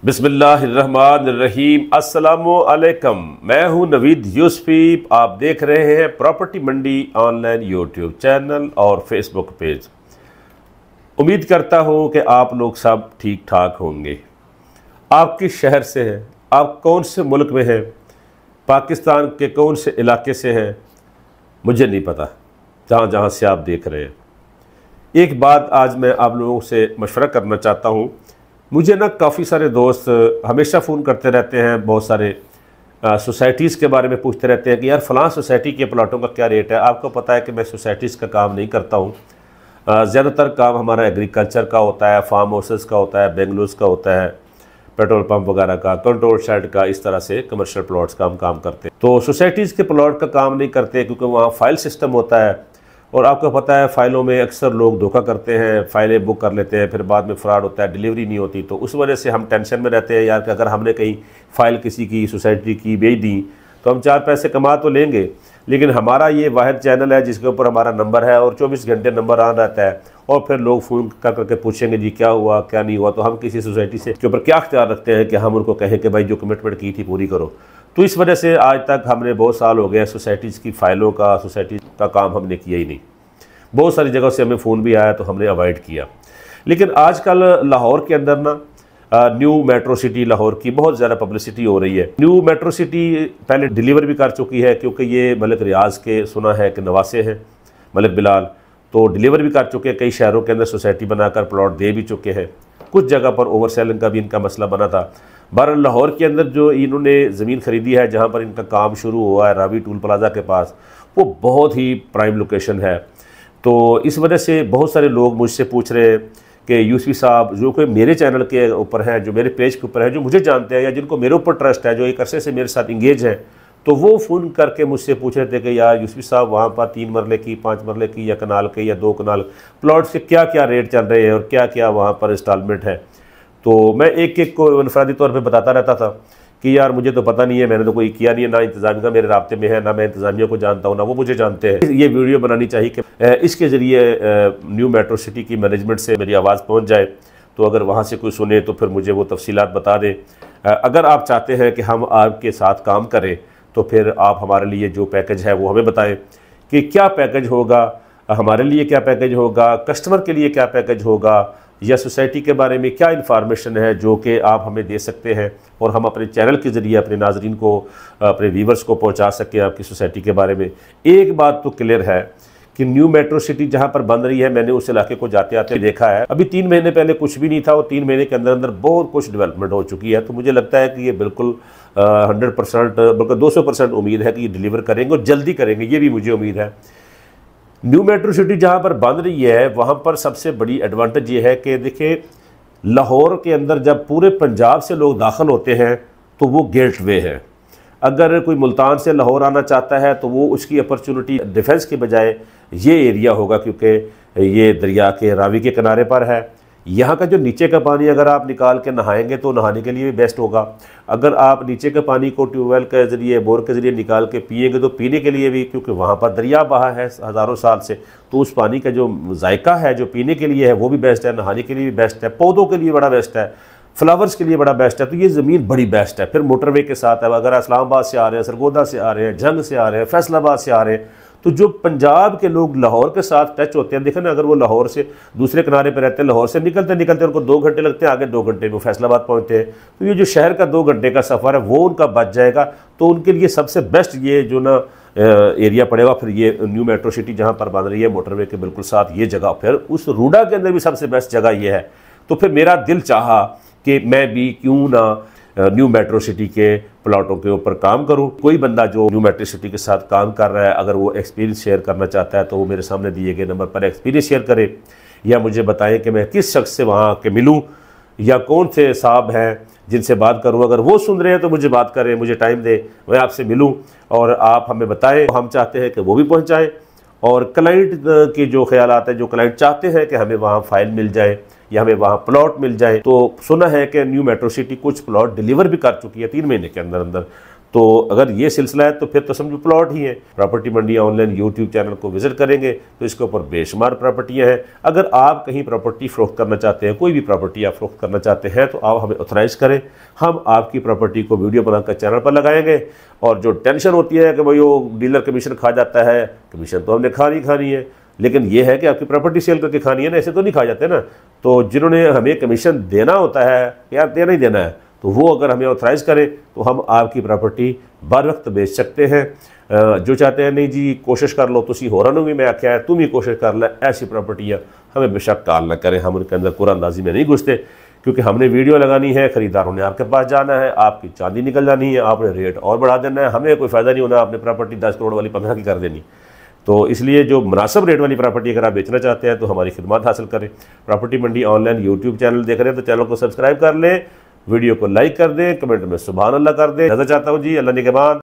बिस्मिल्लाहिर्रहमानिर्रहीम। अस्सलामुअलैकुम। मैं हूं नवीद यूसुफी। आप देख रहे हैं प्रॉपर्टी मंडी ऑनलाइन यूट्यूब चैनल और फेसबुक पेज। उम्मीद करता हूं कि आप लोग सब ठीक ठाक होंगे। आप किस शहर से हैं? आप कौन से मुल्क में हैं? पाकिस्तान के कौन से इलाके से हैं? मुझे नहीं पता, जहाँ जहाँ से आप देख रहे हैं। एक बात आज मैं आप लोगों से मशवरा करना चाहता हूँ। मुझे ना काफ़ी सारे दोस्त हमेशा फ़ोन करते रहते हैं, बहुत सारे सोसाइटीज़ के बारे में पूछते रहते हैं कि यार फ़लाँ सोसाइटी के प्लाटों का क्या रेट है। आपको पता है कि मैं सोसाइटीज़ का काम नहीं करता हूँ। ज़्यादातर काम हमारा एग्रीकल्चर का होता है, फार्म हाउसेस का होता है, बेंगलूस का होता है, पेट्रोल पंप वगैरह का, कंट्रोल शेड का, इस तरह से कमर्शियल प्लॉट्स का हम काम करते हैं। तो सोसाइटीज़ के प्लॉट का काम नहीं करते क्योंकि वहाँ फ़ाइल सिस्टम होता है और आपको पता है फ़ाइलों में अक्सर लोग धोखा करते हैं, फ़ाइलें बुक कर लेते हैं, फिर बाद में फ्रॉड होता है, डिलीवरी नहीं होती। तो उस वजह से हम टेंशन में रहते हैं यार कि अगर हमने कहीं फ़ाइल किसी की सोसाइटी की भेज दी तो हम 4 पैसे कमा तो लेंगे, लेकिन हमारा ये वाहिद चैनल है जिसके ऊपर हमारा नंबर है और 24 घंटे नंबर ऑन रहता है। और फिर लोग फ़ोन कर करके पूछेंगे जी क्या हुआ क्या नहीं हुआ। तो हम किसी सोसाइटी से के ऊपर क्या ख्याल रखते हैं कि हम उनको कहें कि भाई जो कमिटमेंट की थी पूरी करो। तो इस वजह से आज तक हमने बहुत साल हो गए सोसाइटीज़ की फ़ाइलों का, सोसाइटी का काम हमने किया ही नहीं। बहुत सारी जगह से हमें फ़ोन भी आया तो हमने अवॉइड किया। लेकिन आजकल लाहौर के अंदर ना न्यू मेट्रो सिटी लाहौर की बहुत ज़्यादा पब्लिसिटी हो रही है। न्यू मेट्रो सिटी पहले डिलीवर भी कर चुकी है क्योंकि ये मलिक रियाज के सुना है कि नवासे हैं मलिक बिलाल, तो डिलीवर भी कर चुके हैं। कई शहरों के अंदर सोसाइटी बनाकर प्लॉट दे भी चुके हैं। कुछ जगह पर ओवर सेलिंग का भी इनका मसला बना था। बहरहाल लाहौर के अंदर जो इन्होंने ज़मीन ख़रीदी है, जहाँ पर इनका काम शुरू हुआ है रावी टूल प्लाजा के पास, वो बहुत ही प्राइम लोकेशन है। तो इस वजह से बहुत सारे लोग मुझसे पूछ रहे हैं कि यूसुफी साहब, जो कि मेरे चैनल के ऊपर हैं, जो मेरे पेज के ऊपर है, जो मुझे जानते हैं या जिनको मेरे ऊपर ट्रस्ट है, जो एक अरसे से मेरे साथ इंगेज हैं, तो वो फ़ोन करके मुझसे पूछ रहे थे कि यार यूसुफी साहब वहाँ पर 3 मरले की, 5 मरले की या कनाल के या 2 कनाल प्लॉट से क्या क्या रेट चल रहे हैं और क्या क्या वहाँ पर इंस्टॉलमेंट है। तो मैं एक एक को इनफरादी तौर पर बताता रहता था कि यार मुझे तो पता नहीं है, मैंने तो कोई किया नहीं है, ना इंतज़ामिया मेरे राब्ते में है, ना मैं इंतज़ामिया को जानता हूँ, ना वो मुझे जानते हैं। ये वीडियो बनानी चाहिए कि इसके ज़रिए न्यू मेट्रो सिटी की मैनेजमेंट से मेरी आवाज़ पहुँच जाए। तो अगर वहाँ से कोई सुने तो फिर मुझे वो तफसीलात बता दें। अगर आप चाहते हैं कि हम आपके साथ काम करें तो फिर आप हमारे लिए जो पैकेज है वो हमें बताएं कि क्या पैकेज होगा, हमारे लिए क्या पैकेज होगा, कस्टमर के लिए क्या पैकेज होगा, या सोसाइटी के बारे में क्या इन्फॉर्मेशन है जो कि आप हमें दे सकते हैं और हम अपने चैनल के ज़रिए अपने नाजरीन को, अपने व्यूवर्स को पहुंचा सकें आपकी सोसाइटी के बारे में। एक बात तो क्लियर है कि न्यू मेट्रो सिटी जहां पर बन रही है, मैंने उस इलाके को जाते आते देखा है। अभी 3 महीने पहले कुछ भी नहीं था और 3 महीने के अंदर अंदर बहुत कुछ डेवलपमेंट हो चुकी है। तो मुझे लगता है कि ये बिल्कुल 100% बल्कि 200% उम्मीद है कि ये डिलीवर करेंगे और जल्दी करेंगे, ये भी मुझे उम्मीद है। न्यू मेट्रो सिटी जहाँ पर बन रही है वहाँ पर सबसे बड़ी एडवांटेज ये है कि देखिए, लाहौर के अंदर जब पूरे पंजाब से लोग दाखिल होते हैं तो वो गेट वे है। अगर कोई मुल्तान से लाहौर आना चाहता है तो वो उसकी अपॉर्चुनिटी डिफेंस के बजाय ये एरिया होगा क्योंकि ये दरिया के रावी के किनारे पर है। यहाँ का जो नीचे का पानी अगर आप निकाल के नहाएंगे तो नहाने के लिए भी बेस्ट होगा। अगर आप नीचे के पानी को ट्यूबवेल के ज़रिए, बोर के ज़रिए निकाल के पिएंगे तो पीने के लिए भी, क्योंकि वहाँ पर दरिया बहा है हज़ारों साल से, तो उस पानी का जो जायका है जो पीने के लिए है वो भी बेस्ट है, नहाने के लिए भी बेस्ट है, पौधों के लिए बड़ा बेस्ट है, फ्लावर्स के लिए बड़ा बेस्ट है। तो ये ज़मीन बड़ी बेस्ट है। फिर मोटरवे के साथ है, अगर इस्लामाबाद से आ रहे हैं, सरगोदा से आ रहे हैं, जंग से आ रहे हैं, फैसलाबाद से आ रहे हैं, तो जो पंजाब के लोग लाहौर के साथ टच होते हैं, देखें ना, अगर वो लाहौर से दूसरे किनारे पर रहते हैं, लाहौर से निकलते निकलते उनको 2 घंटे लगते हैं, आगे 2 घंटे में फैसलाबाद पहुंचते हैं। तो ये जो शहर का 2 घंटे का सफ़र है वो उनका बच जाएगा। तो उनके लिए सबसे बेस्ट ये जो ना एरिया पड़ेगा। फिर ये न्यू मेट्रो सिटी जहाँ पर बन रही है मोटरवे के बिल्कुल साथ ये जगह, फिर उस रूडा के अंदर भी सबसे बेस्ट जगह ये है। तो फिर मेरा दिल चाहा कि मैं भी क्यों ना न्यू मेट्रो सिटी के प्लॉटों के ऊपर काम करूं। कोई बंदा जो न्यू मेट्रो सिटी के साथ काम कर रहा है, अगर वो एक्सपीरियंस शेयर करना चाहता है तो वो मेरे सामने दिए गए नंबर पर एक्सपीरियंस शेयर करे या मुझे बताएं कि मैं किस शख्स से वहाँ के मिलूं या कौन से साहब हैं जिनसे बात करूं। अगर वो सुन रहे हैं तो मुझे बात करें, मुझे टाइम दें, मैं आपसे मिलूँ और आप हमें बताएँ। हम चाहते हैं कि वो भी पहुँचाएँ और क्लाइंट के जो ख्यालात हैं, जो क्लाइंट चाहते हैं कि हमें वहाँ फ़ाइल मिल जाए या हमें वहाँ प्लॉट मिल जाए। तो सुना है कि न्यू मेट्रो सिटी कुछ प्लॉट डिलीवर भी कर चुकी है 3 महीने के अंदर अंदर। तो अगर ये सिलसिला है तो फिर तो समझो प्लॉट ही है। प्रॉपर्टी मंडी ऑनलाइन यूट्यूब चैनल को विजिट करेंगे तो इसके ऊपर बेशुमार प्रॉपर्टियां हैं। अगर आप कहीं प्रॉपर्टी फ़रोख्त करना चाहते हैं, कोई भी प्रॉपर्टी आप फ़रोख्त करना चाहते हैं, तो आप हमें ऑथराइज करें। हम आपकी प्रॉपर्टी को वीडियो बनाकर चैनल पर लगाएंगे। और जो टेंशन होती है कि भाई वो डीलर कमीशन खा जाता है, कमीशन तो हमने खानी है, लेकिन ये है कि आपकी प्रॉपर्टी सेल करके खानी है ना, ऐसे तो नहीं खा जाते ना। तो जिन्होंने हमें कमीशन देना होता है, यार देना ही देना है, तो वो अगर हमें ऑथराइज़ करें तो हम आपकी प्रॉपर्टी बर वक्त बेच सकते हैं। जो चाहते हैं नहीं जी कोशिश कर लो, तुसी हो रहा मैं आख्या है तुम ही कोशिश कर ले, ऐसी प्रॉपर्टियाँ हमें बेशक कॉल ना करें। हम उनके अंदर कुरानंदाजी में नहीं घुसते, क्योंकि हमने वीडियो लगानी है, ख़रीदारों ने आपके पास जाना है, आपकी चांदी निकल जानी है, आपने रेट और बढ़ा देना है। हमें कोई फ़ायदा नहीं होना आपने प्रॉपर्टी 10 करोड़ वाली 15 की कर देनी। तो इसलिए जो मुनासिब रेट वाली प्रॉपर्टी अगर आप बेचना चाहते हैं तो हमारी खिदमत हासिल करें। प्रॉपर्टी मंडी ऑनलाइन यूट्यूब चैनल देख रहे हैं तो चैनल को सब्सक्राइब कर लें, वीडियो को लाइक कर दें, कमेंट में सुभान अल्लाह कर दें। नजर चाहता हूँ जी, अल्लाह निगहबान।